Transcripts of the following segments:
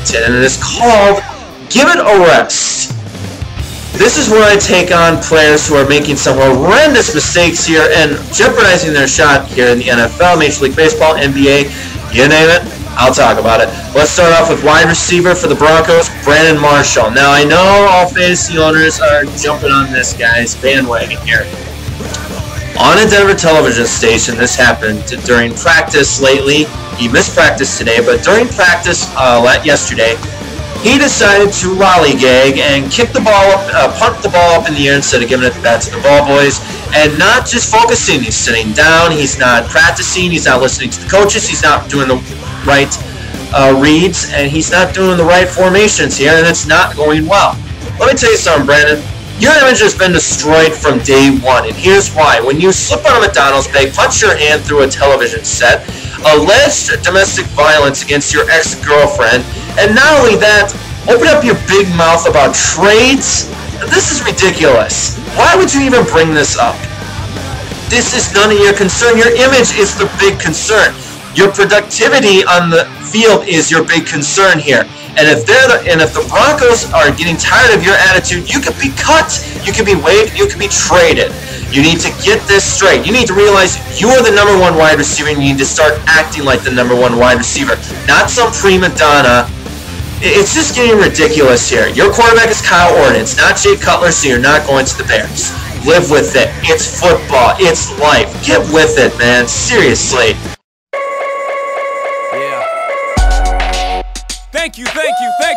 Washington, and it is called Give It a Rest. This is where I take on players who are making some horrendous mistakes here and jeopardizing their shot here in the NFL, Major League Baseball, NBA, you name it, I'll talk about it. Let's start off with wide receiver for the Broncos, Brandon Marshall. Now, I know all fantasy owners are jumping on this guy's bandwagon here. On a Denver television station, this happened during practice lately. He missed practice today, but during practice yesterday, he decided to lollygag and kick the ball up, punt the ball up in the air instead of giving it back to the ball boys, and not just focusing. He's sitting down, he's not practicing, he's not listening to the coaches, he's not doing the right reads, and he's not doing the right formations here, and it's not going well. Let me tell you something, Brandon. Your image has been destroyed from day one, and here's why. When you slip on a McDonald's bag, punch your hand through a television set, alleged domestic violence against your ex-girlfriend, and not only that, open up your big mouth about trades? This is ridiculous. Why would you even bring this up? This is none of your concern. Your image is the big concern. Your productivity on the field is your big concern here. And if the Broncos are getting tired of your attitude, you could be cut, you could be waived, you could be traded. You need to get this straight. You need to realize you are the #1 wide receiver, and you need to start acting like the #1 wide receiver, not some prima donna. It's just getting ridiculous here. Your quarterback is Kyle Orton. It's not Jay Cutler, so you're not going to the Bears. Live with it. It's football. It's life. Get with it, man. Seriously. Thank you.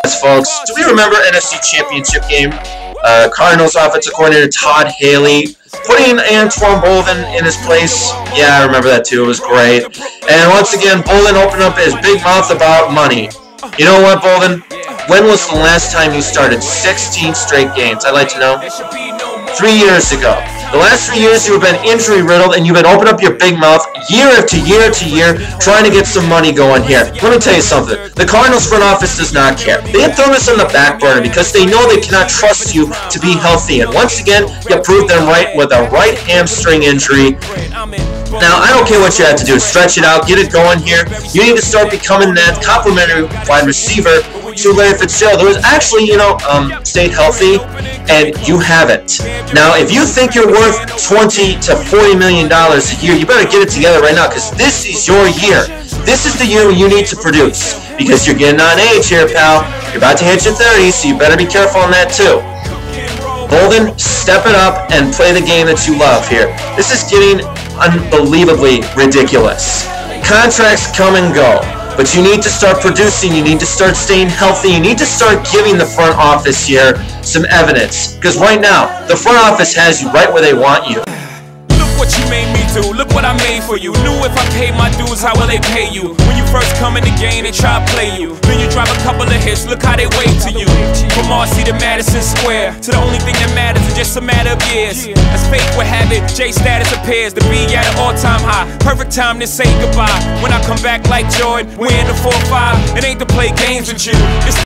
Yes, folks, do we remember NFC Championship game? Cardinals offensive coordinator Todd Haley putting Anquan Boldin in his place? Yeah, I remember that too. It was great. And once again, Boldin opened up his big mouth about money. You know what, Boldin? When was the last time you started 16 straight games? I'd like to know. 3 years ago. The last 3 years you have been injury-riddled, and you've been opening up your big mouth year after year after year trying to get some money going here. Let me tell you something. The Cardinals front office does not care. They have thrown this on the back burner because they know they cannot trust you to be healthy. And once again, you proved them right with a right hamstring injury. Now, I don't care what you have to do. Stretch it out. Get it going here. You need to start becoming that complimentary wide receiver to Larry Fitzgerald. There was actually, stayed healthy, and you haven't. Now, if you think you're worth $20 to $40 million a year, you better get it together right now, because this is your year. This is the year when you need to produce, because you're getting on age here, pal. You're about to hit your 30s, so you better be careful on that too. Boldin, step it up and play the game that you love here. This is getting unbelievably ridiculous. Contracts come and go, but you need to start producing, you need to start staying healthy, you need to start giving the front office here some evidence. Because right now, the front office has you right where they want you. What you made me do, look what I made for you. Knew if I paid my dues, how will they pay you? When you first come in the game, they try to play you. Then you drive a couple of hits, look how they wait to you. From Marcy to Madison Square, to the only thing that matters is just a matter of years. As fate would have it, J status appears to be at an all-time high. Perfect time to say goodbye. When I come back like Jordan, we're in the 4-5. It ain't to play games with you. It's